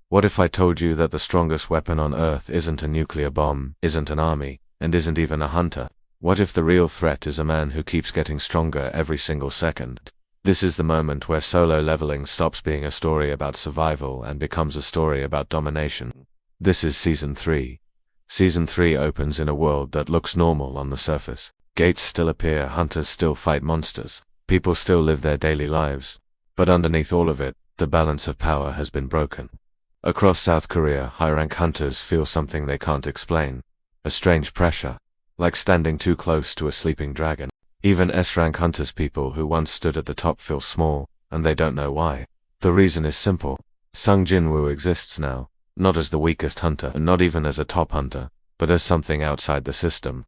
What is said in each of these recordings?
What if I told you that the strongest weapon on Earth isn't a nuclear bomb, isn't an army, and isn't even a hunter? What if the real threat is a man who keeps getting stronger every single second? This is the moment where solo leveling stops being a story about survival and becomes a story about domination. This is Season 3. Season 3 opens in a world that looks normal on the surface. Gates still appear, hunters still fight monsters, people still live their daily lives. But underneath all of it, the balance of power has been broken. Across South Korea, high-rank hunters feel something they can't explain. A strange pressure, like standing too close to a sleeping dragon. Even S-rank hunters, people who once stood at the top, feel small, and they don't know why. The reason is simple. Sung Jinwoo exists now, not as the weakest hunter, and not even as a top hunter, but as something outside the system.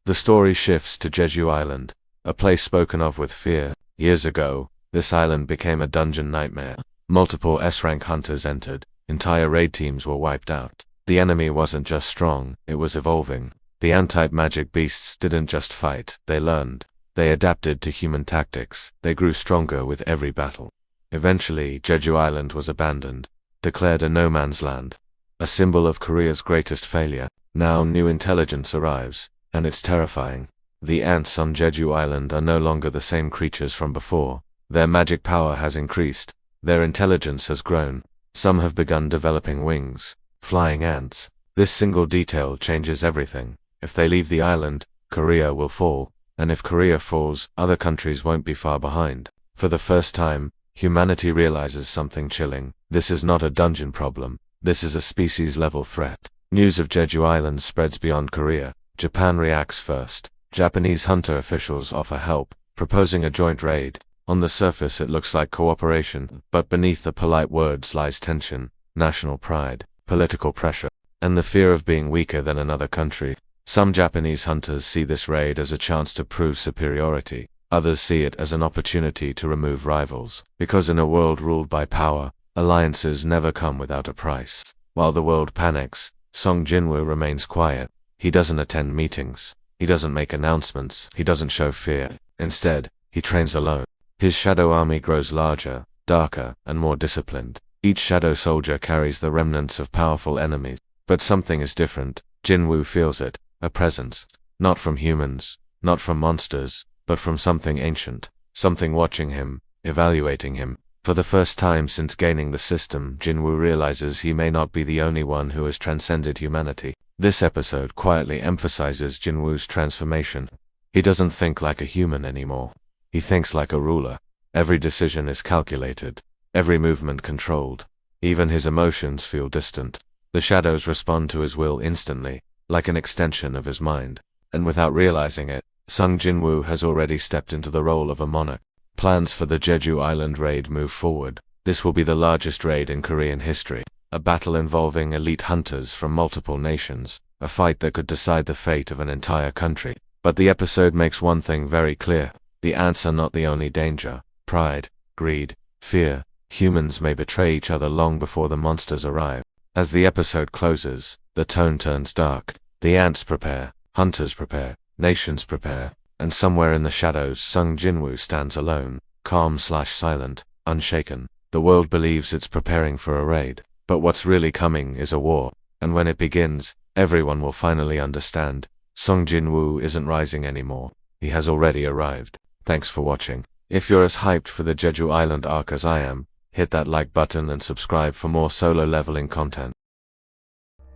The story shifts to Jeju Island, a place spoken of with fear. Years ago, this island became a dungeon nightmare. Multiple S-rank hunters entered, entire raid teams were wiped out. The enemy wasn't just strong, it was evolving. The anti-magic beasts didn't just fight, they learned. They adapted to human tactics, they grew stronger with every battle. Eventually, Jeju Island was abandoned, declared a no-man's land, a symbol of Korea's greatest failure. Now new intelligence arrives, and it's terrifying. The ants on Jeju Island are no longer the same creatures from before. Their magic power has increased, their intelligence has grown. Some have begun developing wings, flying ants. This single detail changes everything. If they leave the island, Korea will fall. And if Korea falls, other countries won't be far behind. For the first time, humanity realizes something chilling. This is not a dungeon problem. This is a species-level threat. News of Jeju Island spreads beyond Korea. Japan reacts first. Japanese hunter officials offer help, proposing a joint raid. On the surface it looks like cooperation, but beneath the polite words lies tension, national pride, political pressure, and the fear of being weaker than another country. Some Japanese hunters see this raid as a chance to prove superiority. Others see it as an opportunity to remove rivals. Because in a world ruled by power, alliances never come without a price. While the world panics, Sung Jinwoo remains quiet. He doesn't attend meetings. He doesn't make announcements. He doesn't show fear. Instead, he trains alone. His shadow army grows larger, darker, and more disciplined. Each shadow soldier carries the remnants of powerful enemies. But something is different. Jinwoo feels it. A presence. Not from humans, not from monsters, but from something ancient. Something watching him, evaluating him. For the first time since gaining the system, Jinwoo realizes he may not be the only one who has transcended humanity. This episode quietly emphasizes Jinwoo's transformation. He doesn't think like a human anymore. He thinks like a ruler. Every decision is calculated, every movement controlled. Even his emotions feel distant. The shadows respond to his will instantly, like an extension of his mind. And without realizing it, Sung Jinwoo has already stepped into the role of a monarch. Plans for the Jeju Island raid move forward. This will be the largest raid in Korean history. A battle involving elite hunters from multiple nations. A fight that could decide the fate of an entire country. But the episode makes one thing very clear. The ants are not the only danger. Pride, greed, fear. Humans may betray each other long before the monsters arrive. As the episode closes, the tone turns dark. The ants prepare, hunters prepare, nations prepare, and somewhere in the shadows Sung Jinwoo stands alone, calm/silent, unshaken. The world believes it's preparing for a raid, but what's really coming is a war. And when it begins, everyone will finally understand. Sung Jinwoo isn't rising anymore. He has already arrived. Thanks for watching. If you're as hyped for the Jeju Island arc as I am, hit that like button and subscribe for more solo leveling content.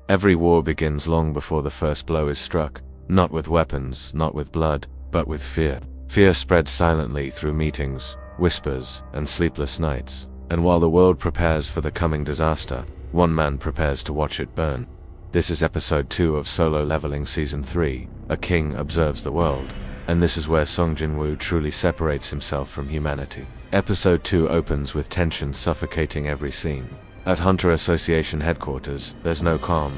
Every war begins long before the first blow is struck. Not with weapons, not with blood, but with fear. Fear spreads silently through meetings, whispers, and sleepless nights. And while the world prepares for the coming disaster, one man prepares to watch it burn. This is episode 2 of Solo Leveling Season 3, A King Observes the World. And this is where Sung Jinwoo truly separates himself from humanity. Episode 2 opens with tension suffocating every scene. At Hunter Association headquarters, there's no calm,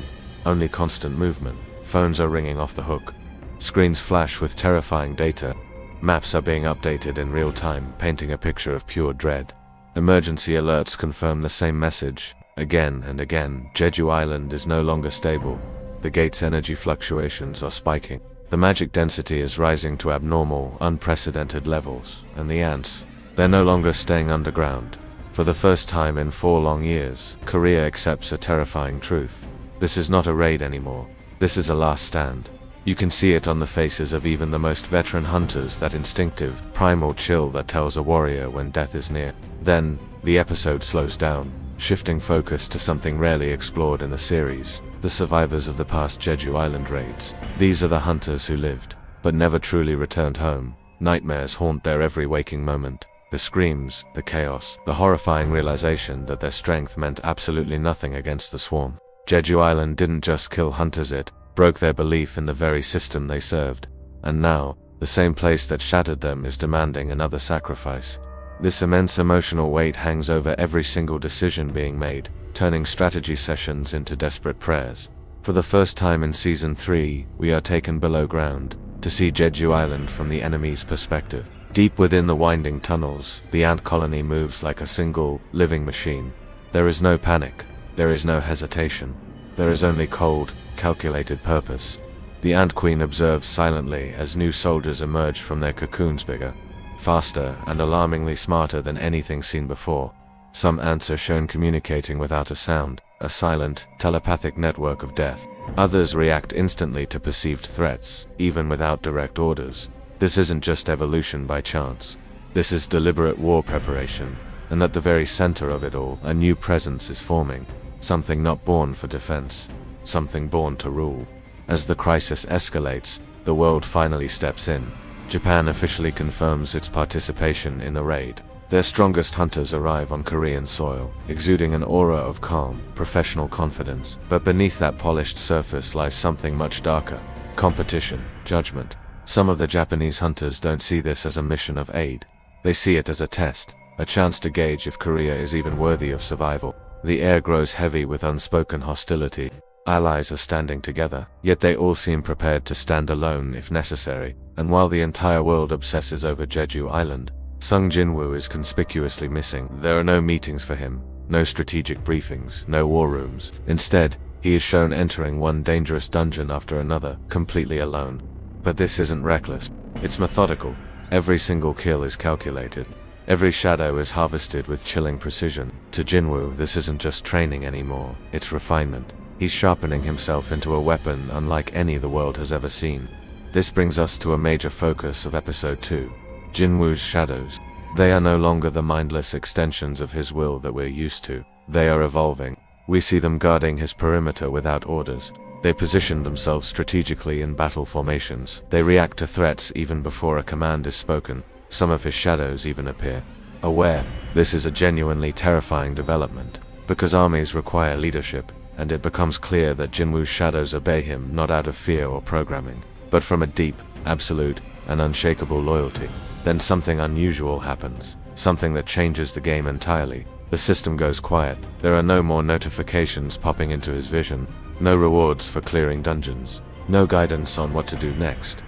only constant movement. Phones are ringing off the hook. Screens flash with terrifying data. Maps are being updated in real time, painting a picture of pure dread. Emergency alerts confirm the same message. Again and again, Jeju Island is no longer stable. The gate's energy fluctuations are spiking. The magic density is rising to abnormal, unprecedented levels. And the ants, they're no longer staying underground. For the first time in 4 long years, Korea accepts a terrifying truth. This is not a raid anymore. This is a last stand. You can see it on the faces of even the most veteran hunters, that instinctive, primal chill that tells a warrior when death is near. Then, the episode slows down, shifting focus to something rarely explored in the series: the survivors of the past Jeju Island raids. These are the hunters who lived, but never truly returned home. Nightmares haunt their every waking moment. The screams, the chaos, the horrifying realization that their strength meant absolutely nothing against the swarm. Jeju Island didn't just kill hunters, it broke their belief in the very system they served. And now, the same place that shattered them is demanding another sacrifice. This immense emotional weight hangs over every single decision being made, turning strategy sessions into desperate prayers. For the first time in Season 3, we are taken below ground, to see Jeju Island from the enemy's perspective. Deep within the winding tunnels, the ant colony moves like a single, living machine. There is no panic. There is no hesitation. There is only cold, calculated purpose. The Ant Queen observes silently as new soldiers emerge from their cocoons, bigger, faster, and alarmingly smarter than anything seen before. Some ants are shown communicating without a sound, a silent, telepathic network of death. Others react instantly to perceived threats, even without direct orders. This isn't just evolution by chance. This is deliberate war preparation, and at the very center of it all, a new presence is forming. Something not born for defense, something born to rule. As the crisis escalates, the world finally steps in. Japan officially confirms its participation in the raid. Their strongest hunters arrive on Korean soil, exuding an aura of calm, professional confidence. But beneath that polished surface lies something much darker: competition, judgment. Some of the Japanese hunters don't see this as a mission of aid. They see it as a test, a chance to gauge if Korea is even worthy of survival. The air grows heavy with unspoken hostility. Allies are standing together, yet they all seem prepared to stand alone if necessary. And while the entire world obsesses over Jeju Island, Sung Jinwoo is conspicuously missing. There are no meetings for him, no strategic briefings, no war rooms. Instead, he is shown entering one dangerous dungeon after another, completely alone. But this isn't reckless. It's methodical. Every single kill is calculated. Every shadow is harvested with chilling precision. To Jinwoo, this isn't just training anymore, it's refinement. He's sharpening himself into a weapon unlike any the world has ever seen. This brings us to a major focus of Episode 2. Jinwoo's shadows. They are no longer the mindless extensions of his will that we're used to. They are evolving. We see them guarding his perimeter without orders. They position themselves strategically in battle formations. They react to threats even before a command is spoken. Some of his shadows even appear aware. This is a genuinely terrifying development, because armies require leadership, and it becomes clear that Jinwoo's shadows obey him not out of fear or programming, but from a deep, absolute, and unshakable loyalty. Then something unusual happens, something that changes the game entirely. The system goes quiet. There are no more notifications popping into his vision, no rewards for clearing dungeons, no guidance on what to do next.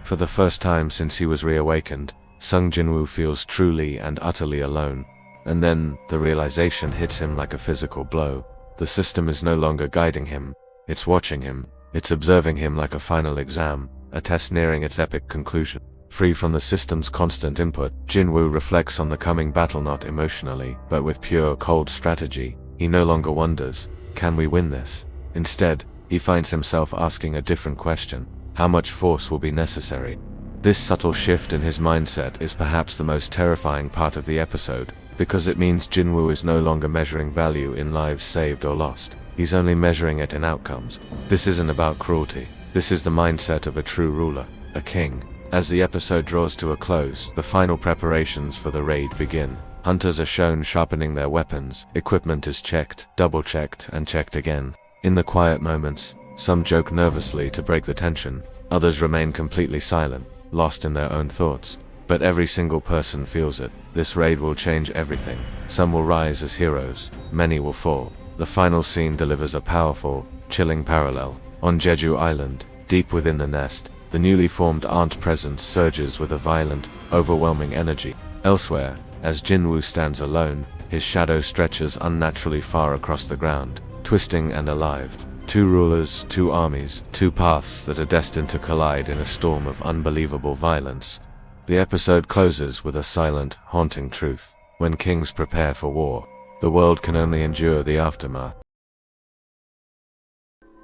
For the first time since he was reawakened, Sung Jinwoo feels truly and utterly alone. And then, the realization hits him like a physical blow. The system is no longer guiding him, it's watching him, it's observing him like a final exam, a test nearing its epic conclusion. Free from the system's constant input, Jinwoo reflects on the coming battle not emotionally, but with pure, cold strategy. He no longer wonders, can we win this? Instead, he finds himself asking a different question: how much force will be necessary? This subtle shift in his mindset is perhaps the most terrifying part of the episode, because it means Jinwoo is no longer measuring value in lives saved or lost. He's only measuring it in outcomes. This isn't about cruelty. This is the mindset of a true ruler, a king. As the episode draws to a close, the final preparations for the raid begin. Hunters are shown sharpening their weapons, equipment is checked, double-checked, and checked again. In the quiet moments, some joke nervously to break the tension, others remain completely silent, lost in their own thoughts. But every single person feels it. This raid will change everything. Some will rise as heroes, many will fall. The final scene delivers a powerful, chilling parallel. On Jeju Island, deep within the nest, the newly formed Ant presence surges with a violent, overwhelming energy. Elsewhere, as Jinwoo stands alone, his shadow stretches unnaturally far across the ground, twisting and alive. Two rulers, two armies, two paths that are destined to collide in a storm of unbelievable violence. The episode closes with a silent, haunting truth. When kings prepare for war, the world can only endure the aftermath.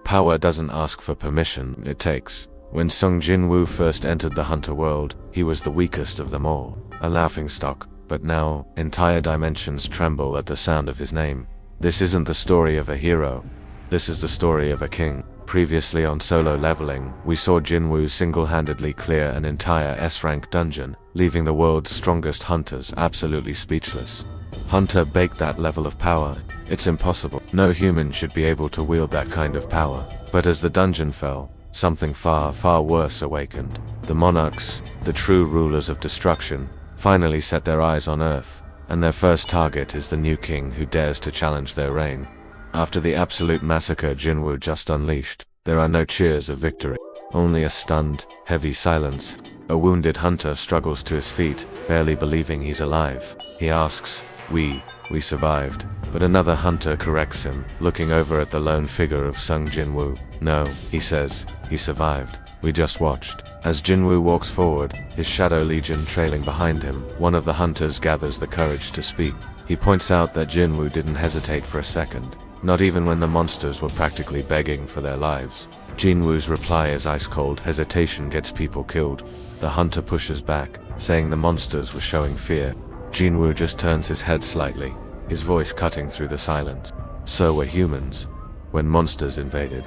Power doesn't ask for permission, it takes. When Sung Jinwoo first entered the hunter world, he was the weakest of them all, a laughingstock, but now, entire dimensions tremble at the sound of his name. This isn't the story of a hero. This is the story of a king. Previously on Solo Leveling, we saw Jinwoo single-handedly clear an entire S-rank dungeon, leaving the world's strongest hunters absolutely speechless. Hunter baked that level of power. It's impossible. No human should be able to wield that kind of power. But as the dungeon fell, something far, far worse awakened. The Monarchs, the true rulers of destruction, finally set their eyes on Earth, and their first target is the new king who dares to challenge their reign. After the absolute massacre Jinwoo just unleashed, there are no cheers of victory. Only a stunned, heavy silence. A wounded hunter struggles to his feet, barely believing he's alive. He asks, We survived. But another hunter corrects him, looking over at the lone figure of Sung Jinwoo. No, he says, he survived. We just watched. As Jinwoo walks forward, his Shadow Legion trailing behind him, one of the hunters gathers the courage to speak. He points out that Jinwoo didn't hesitate for a second, not even when the monsters were practically begging for their lives. Jinwoo's reply is ice cold. Hesitation gets people killed. The hunter pushes back, saying the monsters were showing fear. Jinwoo just turns his head slightly, his voice cutting through the silence. So were humans, when monsters invaded.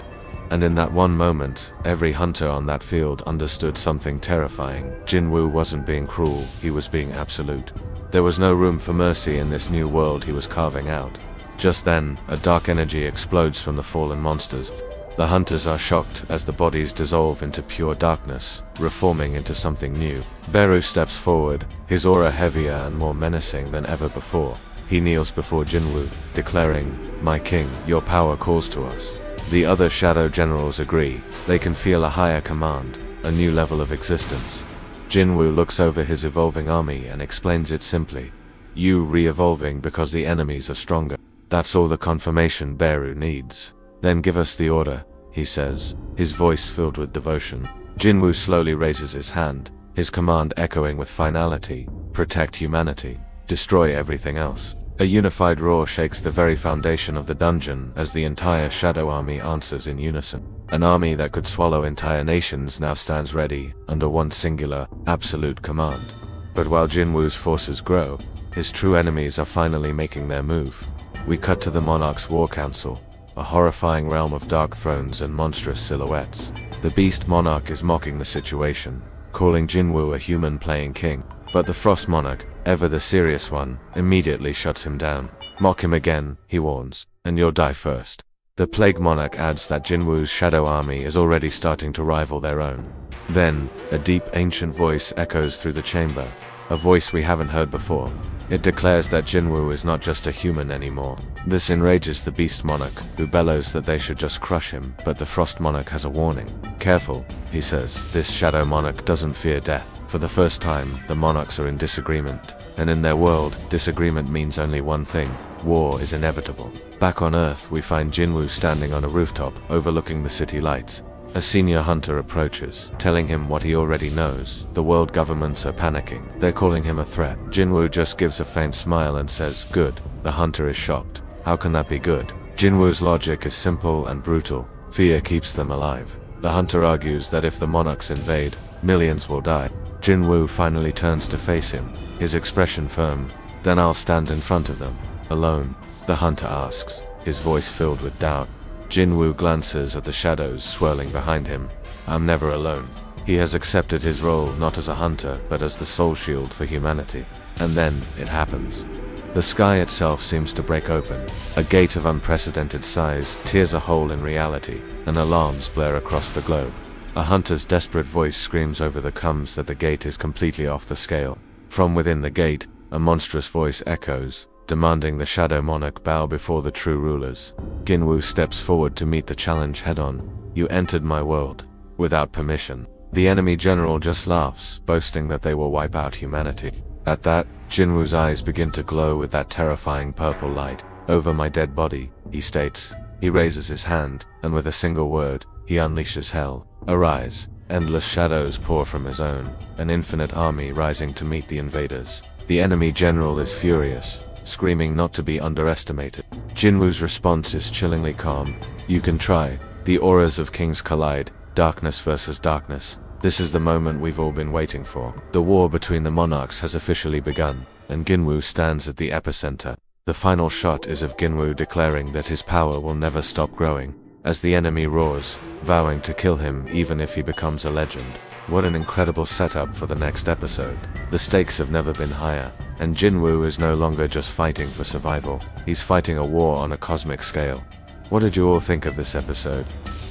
And in that one moment, every hunter on that field understood something terrifying. Jinwoo wasn't being cruel, he was being absolute. There was no room for mercy in this new world he was carving out. Just then, a dark energy explodes from the fallen monsters. The hunters are shocked as the bodies dissolve into pure darkness, reforming into something new. Beru steps forward, his aura heavier and more menacing than ever before. He kneels before Jinwoo, declaring, My king, your power calls to us. The other shadow generals agree. They can feel a higher command, a new level of existence. Jinwoo looks over his evolving army and explains it simply. You re-evolving because the enemies are stronger. That's all the confirmation Beru needs. Then give us the order, he says, his voice filled with devotion. Jinwoo slowly raises his hand, his command echoing with finality. Protect humanity. Destroy everything else. A unified roar shakes the very foundation of the dungeon as the entire Shadow Army answers in unison. An army that could swallow entire nations now stands ready, under one singular, absolute command. But while Jinwoo's forces grow, his true enemies are finally making their move. We cut to the Monarchs' War Council, a horrifying realm of dark thrones and monstrous silhouettes. The Beast Monarch is mocking the situation, calling Jinwoo a human playing king. But the Frost Monarch, ever the serious one, immediately shuts him down. Mock him again, he warns, and you'll die first. The Plague Monarch adds that Jinwoo's shadow army is already starting to rival their own. Then, a deep ancient voice echoes through the chamber, a voice we haven't heard before. It declares that Jinwoo is not just a human anymore. This enrages the Beast Monarch, who bellows that they should just crush him, but the Frost Monarch has a warning. Careful, he says, this Shadow Monarch doesn't fear death. For the first time, the Monarchs are in disagreement, and in their world, disagreement means only one thing. War is inevitable. Back on Earth, we find Jinwoo standing on a rooftop, overlooking the city lights. A senior hunter approaches, telling him what he already knows. The world governments are panicking. They're calling him a threat. Jinwoo just gives a faint smile and says, Good. The hunter is shocked. How can that be good? Jinwoo's logic is simple and brutal. Fear keeps them alive. The hunter argues that if the Monarchs invade, millions will die. Jinwoo finally turns to face him, his expression firm. Then I'll stand in front of them. Alone? The hunter asks, his voice filled with doubt. Jinwoo glances at the shadows swirling behind him. I'm never alone. He has accepted his role not as a hunter, but as the soul shield for humanity. And then, it happens. The sky itself seems to break open. A gate of unprecedented size tears a hole in reality, and alarms blare across the globe. A hunter's desperate voice screams over the comms that the gate is completely off the scale. From within the gate, a monstrous voice echoes, demanding the Shadow Monarch bow before the true rulers. Jinwoo steps forward to meet the challenge head-on. You entered my world, without permission. The enemy general just laughs, boasting that they will wipe out humanity. At that, Jinwoo's eyes begin to glow with that terrifying purple light. Over my dead body, he states. He raises his hand, and with a single word, he unleashes hell. Arise. Endless shadows pour from his own, an infinite army rising to meet the invaders. The enemy general is furious, screaming not to be underestimated. Jinwoo's response is chillingly calm. You can try. The auras of kings collide, darkness versus darkness. This is the moment we've all been waiting for. The war between the monarchs has officially begun, and Jinwoo stands at the epicenter. The final shot is of Jinwoo declaring that his power will never stop growing, as the enemy roars, vowing to kill him even if he becomes a legend. What an incredible setup for the next episode. The stakes have never been higher, and Jinwoo is no longer just fighting for survival, he's fighting a war on a cosmic scale. What did you all think of this episode?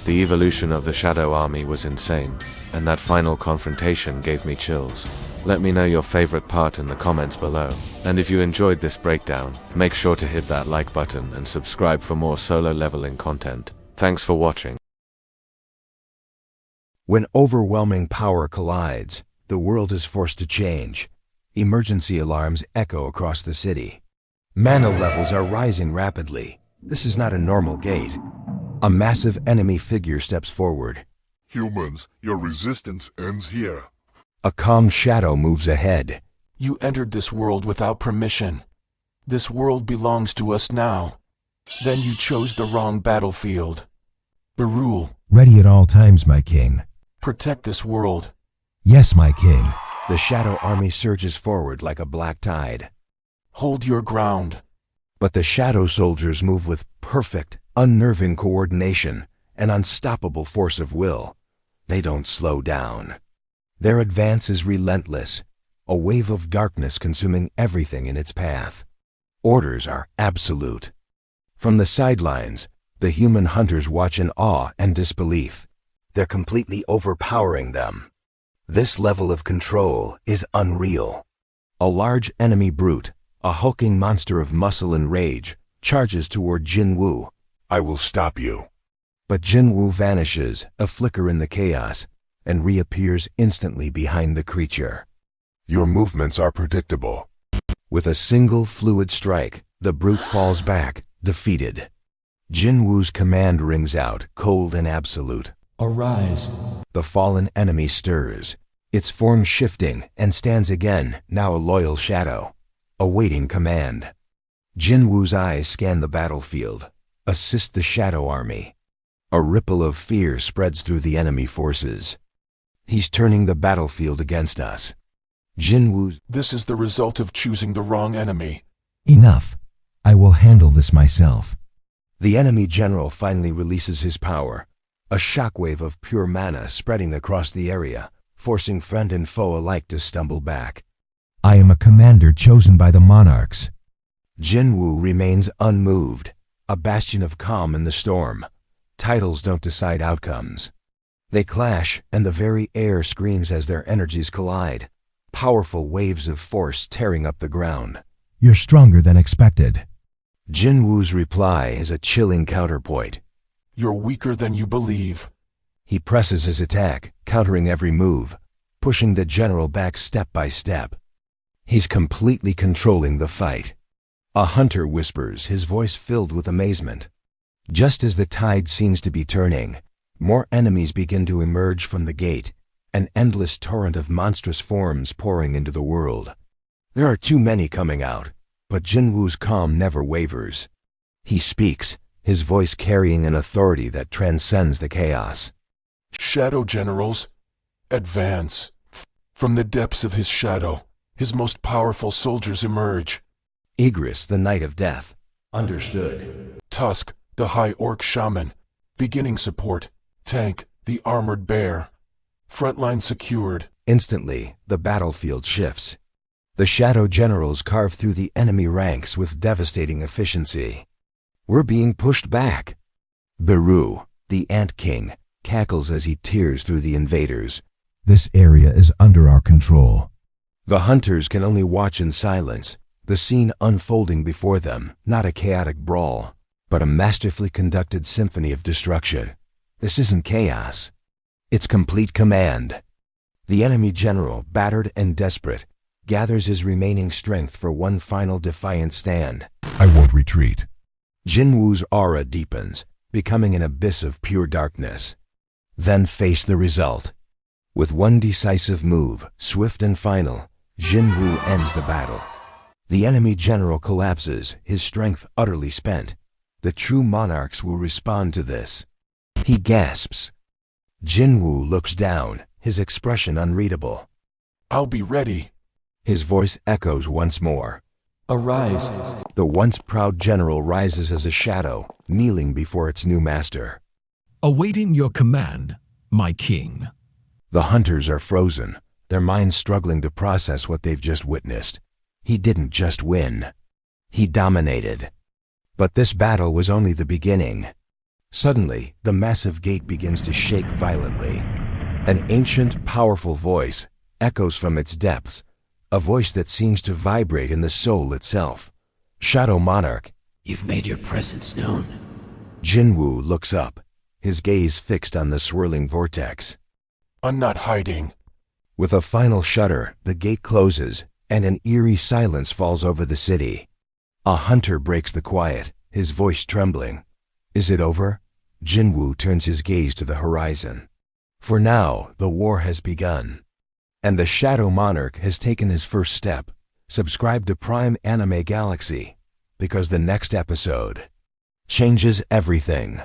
The evolution of the Shadow Army was insane, and that final confrontation gave me chills. Let me know your favorite part in the comments below, and if you enjoyed this breakdown, make sure to hit that like button and subscribe for more solo leveling content. Thanks for watching. When overwhelming power collides, the world is forced to change. Emergency alarms echo across the city. Mana levels are rising rapidly. This is not a normal gate. A massive enemy figure steps forward. Humans, your resistance ends here. A calm shadow moves ahead. You entered this world without permission. This world belongs to us now. Then you chose the wrong battlefield. Barul, Ready at all times, my king. protect this world. Yes, my king. The shadow army surges forward like a black tide. Hold your ground. But the shadow soldiers move with perfect, unnerving coordination, an unstoppable force of will. They don't slow down. Their advance is relentless, a wave of darkness consuming everything in its path. Orders are absolute. From the sidelines, the human hunters watch in awe and disbelief. They're completely overpowering them. This level of control is unreal. A large enemy brute, a hulking monster of muscle and rage, charges toward Jinwoo. I will stop you. But Jinwoo vanishes, a flicker in the chaos, and reappears instantly behind the creature. Your movements are predictable. With a single fluid strike, the brute falls back, defeated. Jinwoo's command rings out, cold and absolute. Arise. The fallen enemy stirs, its form shifting, and stands again, now a loyal shadow, awaiting command. Jinwoo's eyes scan the battlefield, assist the shadow army. A ripple of fear spreads through the enemy forces. He's turning the battlefield against us. Jinwoo. This is the result of choosing the wrong enemy. Enough. I will handle this myself. The enemy general finally releases his power, a shockwave of pure mana spreading across the area, forcing friend and foe alike to stumble back. I am a commander chosen by the Monarchs. Jinwoo remains unmoved, a bastion of calm in the storm. Titles don't decide outcomes. They clash, and the very air screams as their energies collide. Powerful waves of force tearing up the ground. You're stronger than expected. Jinwoo's reply is a chilling counterpoint. You're weaker than you believe. He presses his attack, countering every move, pushing the general back step by step. He's completely controlling the fight. A hunter whispers, his voice filled with amazement. Just as the tide seems to be turning, more enemies begin to emerge from the gate, an endless torrent of monstrous forms pouring into the world. There are too many coming out, but Jinwoo's calm never wavers. He speaks, his voice carrying an authority that transcends the chaos. Shadow generals, advance. From the depths of his shadow, his most powerful soldiers emerge. Igris, the Knight of Death. Understood. Tusk, the High Orc Shaman. Beginning support. Tank, the Armored Bear. Frontline secured. Instantly, the battlefield shifts. The Shadow Generals carve through the enemy ranks with devastating efficiency. We're being pushed back. Beru, the Ant King, cackles as he tears through the invaders. This area is under our control. The hunters can only watch in silence, the scene unfolding before them, not a chaotic brawl, but a masterfully conducted symphony of destruction. This isn't chaos. It's complete command. The enemy general, battered and desperate, gathers his remaining strength for one final defiant stand. I won't retreat. Jinwoo's aura deepens, becoming an abyss of pure darkness. Then face the result. With one decisive move, swift and final, Jinwoo ends the battle. The enemy general collapses, his strength utterly spent. The true monarchs will respond to this. He gasps. Jinwoo looks down, his expression unreadable. I'll be ready. His voice echoes once more. Arise. The once proud general rises as a shadow, kneeling before its new master. Awaiting your command, my king. The hunters are frozen, their minds struggling to process what they've just witnessed. He didn't just win. He dominated. But this battle was only the beginning. Suddenly, the massive gate begins to shake violently. An ancient, powerful voice echoes from its depths, a voice that seems to vibrate in the soul itself. Shadow Monarch. You've made your presence known. Jinwoo looks up, his gaze fixed on the swirling vortex. I'm not hiding. With a final shudder, the gate closes, and an eerie silence falls over the city. A hunter breaks the quiet, his voice trembling. Is it over? Jinwoo turns his gaze to the horizon. For now, the war has begun. And the Shadow Monarch has taken his first step. Subscribe to Prime Anime Galaxy, because the next episode changes everything.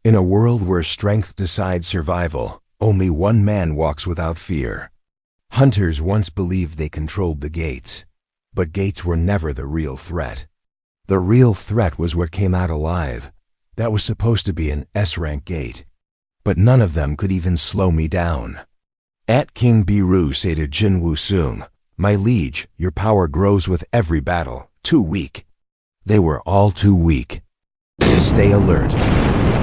In a world where strength decides survival, only one man walks without fear. Hunters once believed they controlled the gates, but gates were never the real threat. The real threat was what came out alive. That was supposed to be an S-rank gate. But none of them could even slow me down. At King Biru say to Jinwoo Sung, "My liege, your power grows with every battle. Too weak." They were all too weak. Stay alert.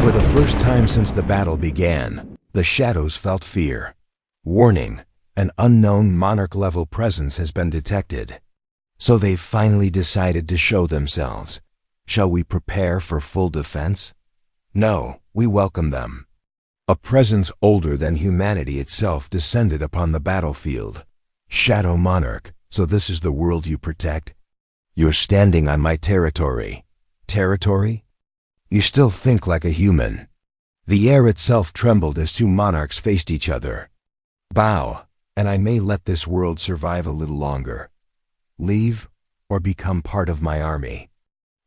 For the first time since the battle began, the shadows felt fear. Warning, an unknown monarch-level presence has been detected. So they've finally decided to show themselves. Shall we prepare for full defense? No, we welcome them. A presence older than humanity itself descended upon the battlefield. Shadow Monarch, so this is the world you protect? You're standing on my territory. Territory? You still think like a human. The air itself trembled as two monarchs faced each other. Bow, and I may let this world survive a little longer. Leave, or become part of my army.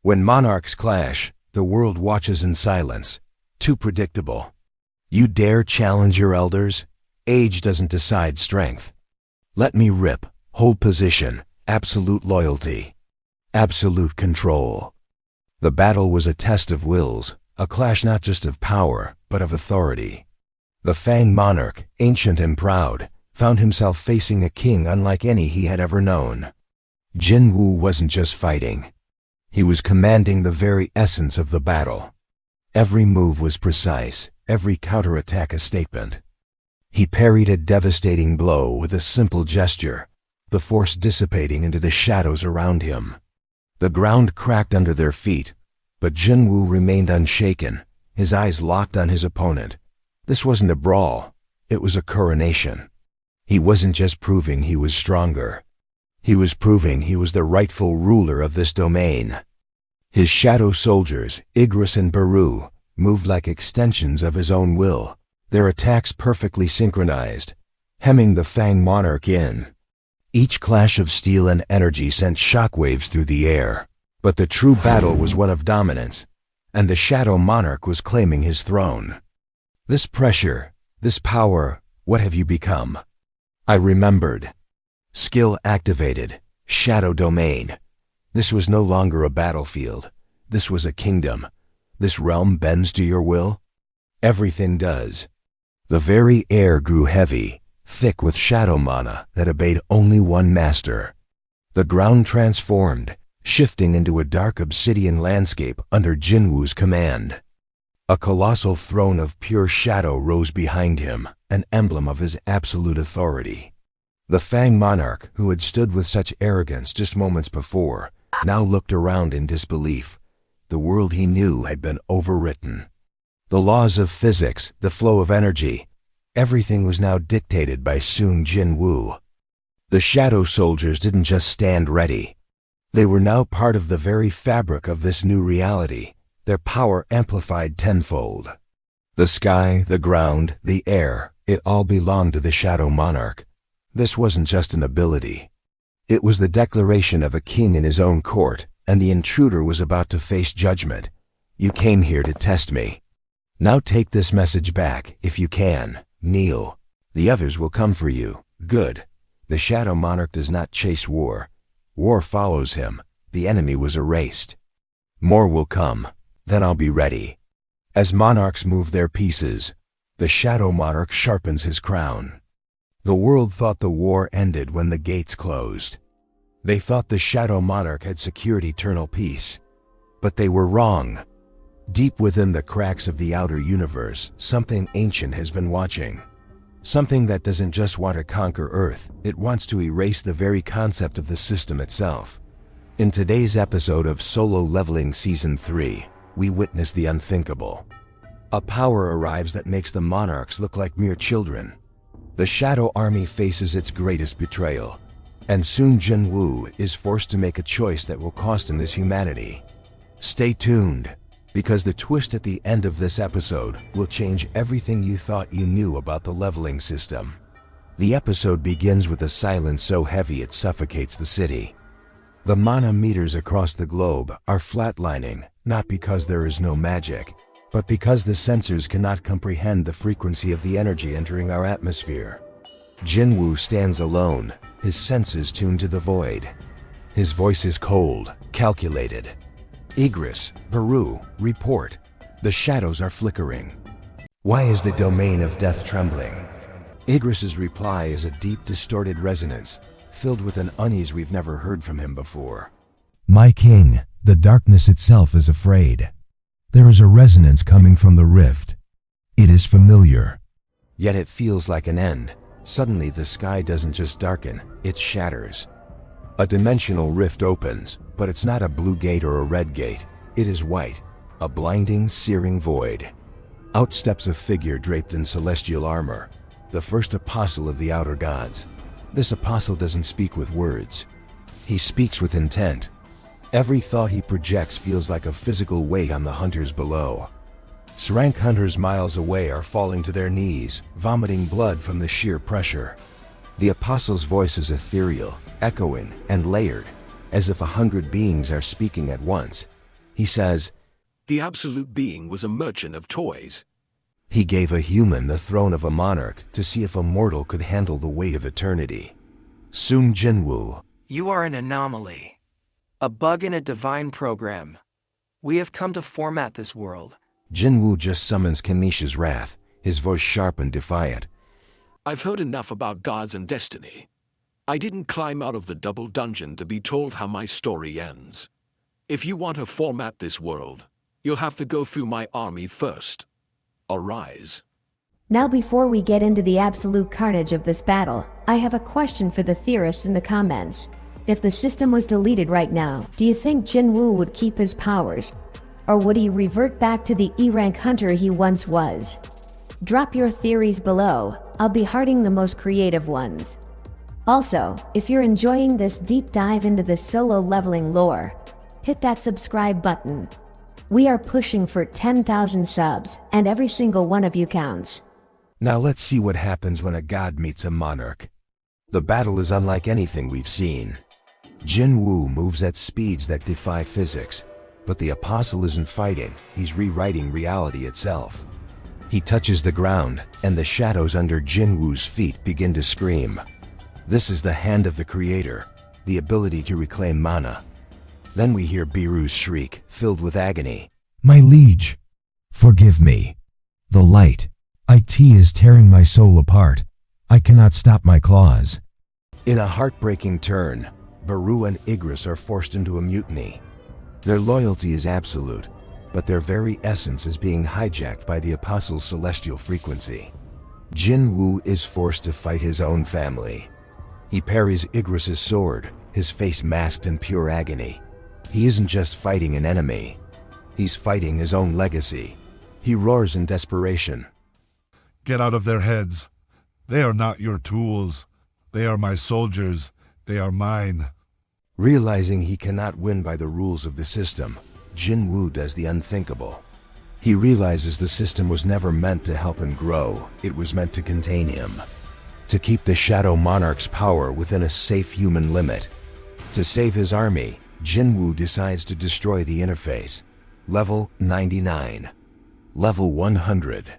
When monarchs clash, the world watches in silence. Too predictable. You dare challenge your elders? Age doesn't decide strength. Let me rip, hold position, absolute loyalty, absolute control. The battle was a test of wills, a clash not just of power, but of authority. The Fang Monarch, ancient and proud, found himself facing a king unlike any he had ever known. Jinwoo wasn't just fighting. He was commanding the very essence of the battle. Every move was precise, every counterattack a statement. He parried a devastating blow with a simple gesture, the force dissipating into the shadows around him. The ground cracked under their feet, but Jinwoo remained unshaken, his eyes locked on his opponent. This wasn't a brawl, it was a coronation. He wasn't just proving he was stronger. He was proving he was the rightful ruler of this domain. His shadow soldiers, Igris and Baru, moved like extensions of his own will, their attacks perfectly synchronized, hemming the Fang Monarch in. Each clash of steel and energy sent shockwaves through the air, but the true battle was one of dominance, and the Shadow Monarch was claiming his throne. This pressure, this power, what have you become? I remembered. Skill activated, shadow domain. This was no longer a battlefield. This was a kingdom. This realm bends to your will? Everything does. The very air grew heavy, thick with shadow mana that obeyed only one master. The ground transformed, shifting into a dark obsidian landscape under Jinwoo's command. A colossal throne of pure shadow rose behind him, an emblem of his absolute authority. The Fang Monarch, who had stood with such arrogance just moments before, now looked around in disbelief. The world he knew had been overwritten. The laws of physics, the flow of energy, everything was now dictated by Sung Jinwoo. The shadow soldiers didn't just stand ready. They were now part of the very fabric of this new reality, their power amplified tenfold. The sky, the ground, the air, it all belonged to the Shadow Monarch. This wasn't just an ability. It was the declaration of a king in his own court, and the intruder was about to face judgment. You came here to test me. Now take this message back, if you can. Kneel. The others will come for you. Good. The Shadow Monarch does not chase war. War follows him. The enemy was erased. More will come. Then I'll be ready. As monarchs move their pieces, the Shadow Monarch sharpens his crown. The world thought the war ended when the gates closed. They thought the Shadow Monarch had secured eternal peace. But they were wrong. Deep within the cracks of the outer universe, something ancient has been watching. Something that doesn't just want to conquer Earth, it wants to erase the very concept of the system itself. In today's episode of Solo Leveling Season 3, we witness the unthinkable. A power arrives that makes the Monarchs look like mere children. The Shadow Army faces its greatest betrayal, and Sung Jinwoo is forced to make a choice that will cost him his humanity. Stay tuned, because the twist at the end of this episode will change everything you thought you knew about the leveling system. The episode begins with a silence so heavy it suffocates the city. The mana meters across the globe are flatlining, not because there is no magic, but because the sensors cannot comprehend the frequency of the energy entering our atmosphere. Jinwoo stands alone, his senses tuned to the void. His voice is cold, calculated. Igris, Baru, report. The shadows are flickering. Why is the domain of death trembling? Igris's reply is a deep, distorted resonance, filled with an unease we've never heard from him before. My king, the darkness itself is afraid. There is a resonance coming from the rift. It is familiar. Yet it feels like an end. Suddenly the sky doesn't just darken, it shatters. A dimensional rift opens, but it's not a blue gate or a red gate. It is white, a blinding, searing void. Out steps a figure draped in celestial armor, the first apostle of the outer gods. This apostle doesn't speak with words. He speaks with intent. Every thought he projects feels like a physical weight on the hunters below. Srank hunters miles away are falling to their knees, vomiting blood from the sheer pressure. The apostle's voice is ethereal, echoing, and layered, as if 100 beings are speaking at once. He says, The absolute being was a merchant of toys. He gave a human the throne of a monarch to see if a mortal could handle the weight of eternity. Sung Jinwoo. You are an anomaly. A bug in a divine program. We have come to format this world. Jinwoo just summons Kanisha's wrath, his voice sharp and defiant. I've heard enough about gods and destiny. I didn't climb out of the double dungeon to be told how my story ends. If you want to format this world, you'll have to go through my army first. Arise. Now before we get into the absolute carnage of this battle, I have a question for the theorists in the comments. If the system was deleted right now, do you think Jinwoo would keep his powers? Or would he revert back to the E-rank hunter he once was? Drop your theories below, I'll be hearting the most creative ones. Also, if you're enjoying this deep dive into the solo leveling lore, hit that subscribe button. We are pushing for 10,000 subs, and every single one of you counts. Now let's see what happens when a god meets a monarch. The battle is unlike anything we've seen. Jinwoo moves at speeds that defy physics, but the apostle isn't fighting, he's rewriting reality itself. He touches the ground, and the shadows under Jinwoo's feet begin to scream. This is the hand of the creator, the ability to reclaim mana. Then we hear Biru's shriek, filled with agony. My liege, forgive me. The light, IT is tearing my soul apart. I cannot stop my claws. In a heartbreaking turn, Baru and Igris are forced into a mutiny. Their loyalty is absolute, but their very essence is being hijacked by the apostle's celestial frequency. Jinwoo is forced to fight his own family. He parries Igris's sword, his face masked in pure agony. He isn't just fighting an enemy. He's fighting his own legacy. He roars in desperation. Get out of their heads. They are not your tools. They are my soldiers. They are mine. Realizing he cannot win by the rules of the system, Jinwoo does the unthinkable. He realizes the system was never meant to help him grow, it was meant to contain him. to keep the Shadow Monarch's power within a safe human limit. To save his army, Jinwoo decides to destroy the interface. Level 99. Level 100.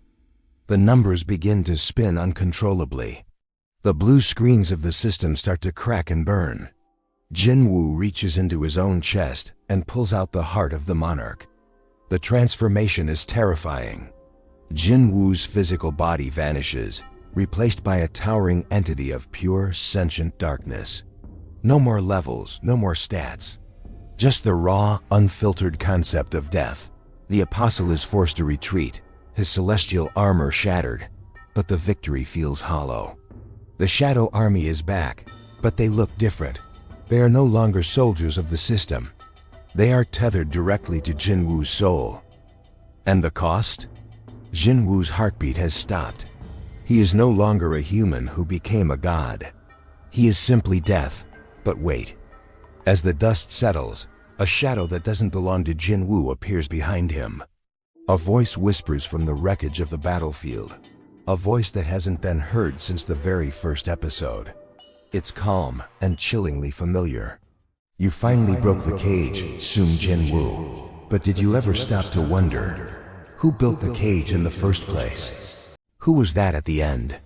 The numbers begin to spin uncontrollably. The blue screens of the system start to crack and burn. Jinwoo reaches into his own chest and pulls out the heart of the monarch. The transformation is terrifying. Jinwoo's physical body vanishes, replaced by a towering entity of pure, sentient darkness. No more levels, no more stats. Just the raw, unfiltered concept of death. The apostle is forced to retreat, his celestial armor shattered, but the victory feels hollow. The Shadow Army is back, but they look different. They are no longer soldiers of the system. They are tethered directly to Jinwoo's soul. And the cost? Jinwoo's heartbeat has stopped. He is no longer a human who became a god. He is simply death. But wait. As the dust settles, a shadow that doesn't belong to Jinwoo appears behind him. A voice whispers from the wreckage of the battlefield. A voice that hasn't been heard since the very first episode. It's calm and chillingly familiar. You finally broke the cage, Sung Jinwoo. But did you ever stop to wonder, who built the cage in the first place? Who was that at the end?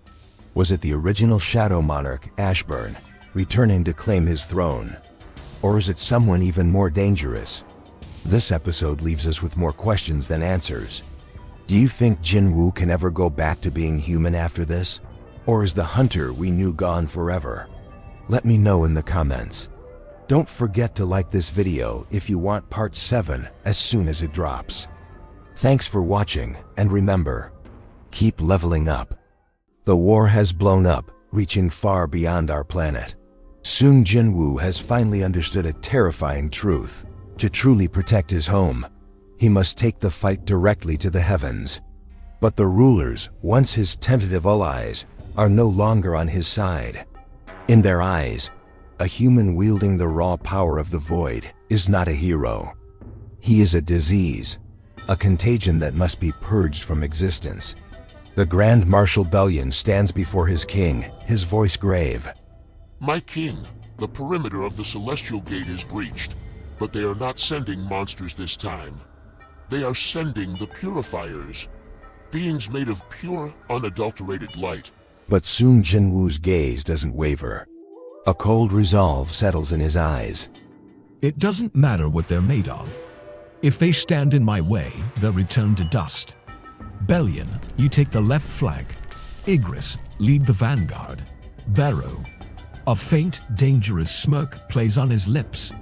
Was it the original Shadow Monarch, Ashburn, returning to claim his throne? Or is it someone even more dangerous? This episode leaves us with more questions than answers. Do you think Jinwoo can ever go back to being human after this? Or is the hunter we knew gone forever? Let me know in the comments. Don't forget to like this video if you want part 7 as soon as it drops. Thanks for watching, and remember, keep leveling up. The war has blown up, reaching far beyond our planet. Sung Jinwoo has finally understood a terrifying truth. To truly protect his home, he must take the fight directly to the heavens. But the rulers, once his tentative allies, are no longer on his side. In their eyes, a human wielding the raw power of the void is not a hero. He is a disease, a contagion that must be purged from existence. The Grand Marshal Bellion stands before his king, his voice grave. My king, the perimeter of the Celestial Gate is breached, but they are not sending monsters this time. They are sending the Purifiers, beings made of pure, unadulterated light. But Sung Jinwoo's gaze doesn't waver. A cold resolve settles in his eyes. It doesn't matter what they're made of. If they stand in my way, they'll return to dust. Bellion, you take the left flank. Igris, lead the vanguard. Barrow, a faint, dangerous smirk plays on his lips.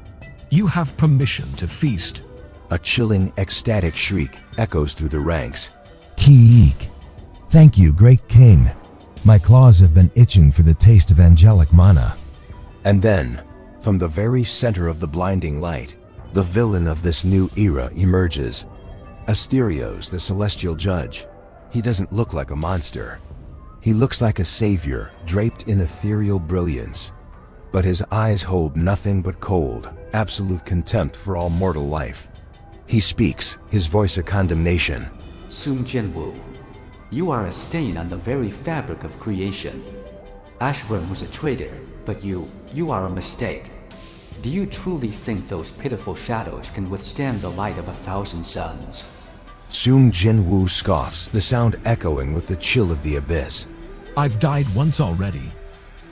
You have permission to feast. A chilling, ecstatic shriek echoes through the ranks. Keek. Thank you, great king. My claws have been itching for the taste of angelic mana. And then, from the very center of the blinding light, the villain of this new era emerges. Asterios, the celestial judge. He doesn't look like a monster. He looks like a savior, draped in ethereal brilliance. But his eyes hold nothing but cold, absolute contempt for all mortal life. He speaks, his voice a condemnation. Sung Jinwoo, you are a stain on the very fabric of creation. Ashburn was a traitor, but you are a mistake. Do you truly think those pitiful shadows can withstand the light of 1,000 suns? Sung Jinwoo scoffs, the sound echoing with the chill of the abyss. I've died once already.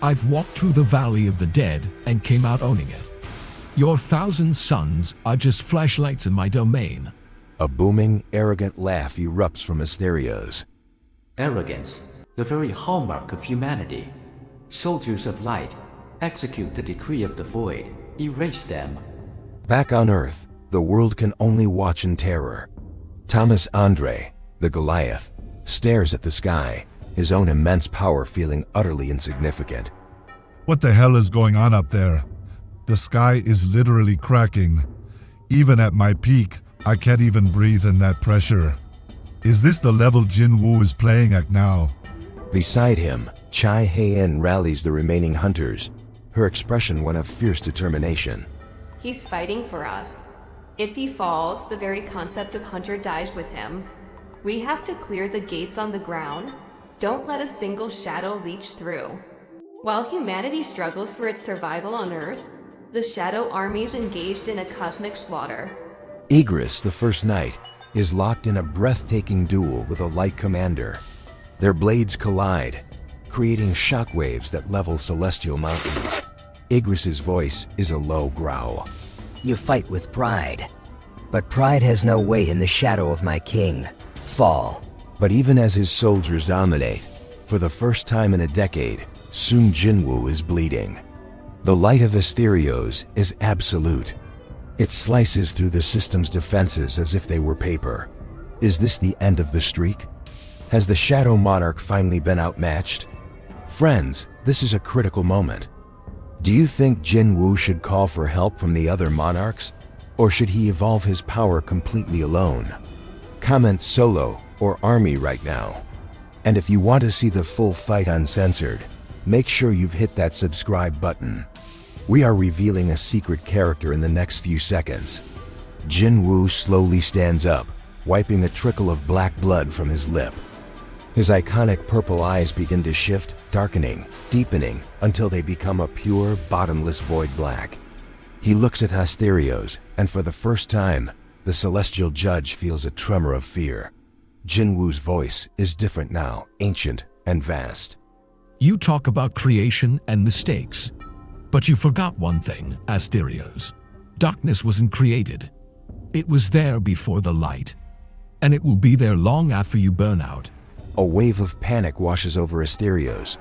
I've walked through the valley of the dead and came out owning it. Your 1,000 suns are just flashlights in my domain. A booming, arrogant laugh erupts from Asterios. Arrogance, the very hallmark of humanity. Soldiers of light, execute the decree of the void, erase them. Back on Earth, the world can only watch in terror. Thomas Andre, the Goliath, stares at the sky, his own immense power feeling utterly insignificant. What the hell is going on up there? The sky is literally cracking. Even at my peak, I can't even breathe in that pressure. Is this the level Jinwoo is playing at now? Beside him, Chai Hae-in rallies the remaining hunters, her expression one of fierce determination. He's fighting for us. If he falls, the very concept of hunter dies with him. We have to clear the gates on the ground. Don't let a single shadow leach through. While humanity struggles for its survival on Earth, the Shadow armies engaged in a cosmic slaughter. Igris, the first knight, is locked in a breathtaking duel with a light commander. Their blades collide, creating shockwaves that level celestial mountains. Igris's voice is a low growl. You fight with pride, but pride has no weight in the shadow of my king. Fall. But even as his soldiers dominate, for the first time in a decade, Sung Jinwoo is bleeding. The light of Asterios is absolute. It slices through the system's defenses as if they were paper. Is this the end of the streak? Has the Shadow Monarch finally been outmatched? Friends, this is a critical moment. Do you think Jinwoo should call for help from the other monarchs? Or should he evolve his power completely alone? Comment solo or army right now. And if you want to see the full fight uncensored, make sure you've hit that subscribe button. We are revealing a secret character in the next few seconds. Jinwoo slowly stands up, wiping a trickle of black blood from his lip. His iconic purple eyes begin to shift, darkening, deepening, until they become a pure, bottomless void black. He looks at Asterios, and for the first time, the celestial judge feels a tremor of fear. Jinwoo's voice is different now, ancient and vast. You talk about creation and mistakes, but you forgot one thing, Asterios. Darkness wasn't created. It was there before the light, and it will be there long after you burn out. A wave of panic washes over Asterios.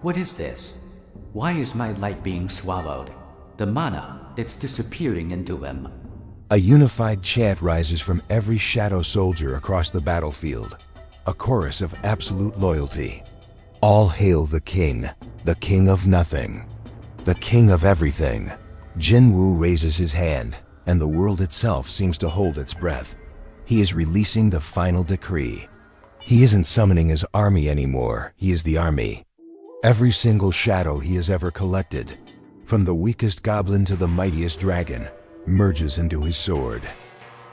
What is this? Why is my light being swallowed? The mana, it's disappearing into him. A unified chant rises from every shadow soldier across the battlefield, a chorus of absolute loyalty. All hail the king of nothing, the king of everything. Jinwoo raises his hand, and the world itself seems to hold its breath. He is releasing the final decree. He isn't summoning his army anymore, he is the army. Every single shadow he has ever collected, from the weakest goblin to the mightiest dragon, merges into his sword.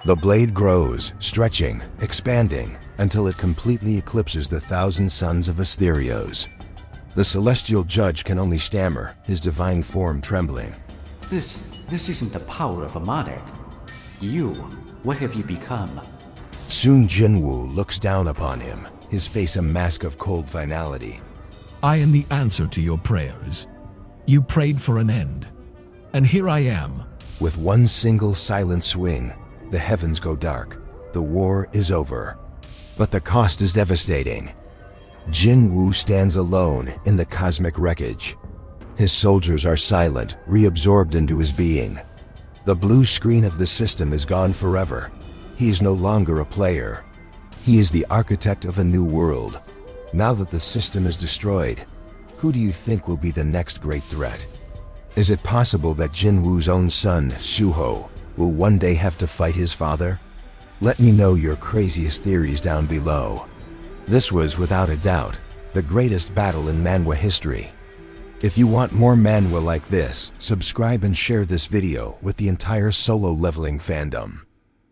The blade grows, stretching, expanding, until it completely eclipses the 1,000 sons of Asterios. The celestial judge can only stammer, his divine form trembling. This isn't the power of a monarch. You, what have you become? Sung Jinwoo looks down upon him, his face a mask of cold finality. I am the answer to your prayers. You prayed for an end, and here I am. With one single silent swing, the heavens go dark. The war is over. But the cost is devastating. Jinwoo stands alone in the cosmic wreckage. His soldiers are silent, reabsorbed into his being. The blue screen of the system is gone forever. He is no longer a player. He is the architect of a new world. Now that the system is destroyed, who do you think will be the next great threat? Is it possible that Jinwoo's own son, Suho, will one day have to fight his father? Let me know your craziest theories down below. This was, without a doubt, the greatest battle in manhwa history. If you want more manhwa like this, subscribe and share this video with the entire solo leveling fandom.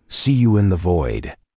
See you in the void.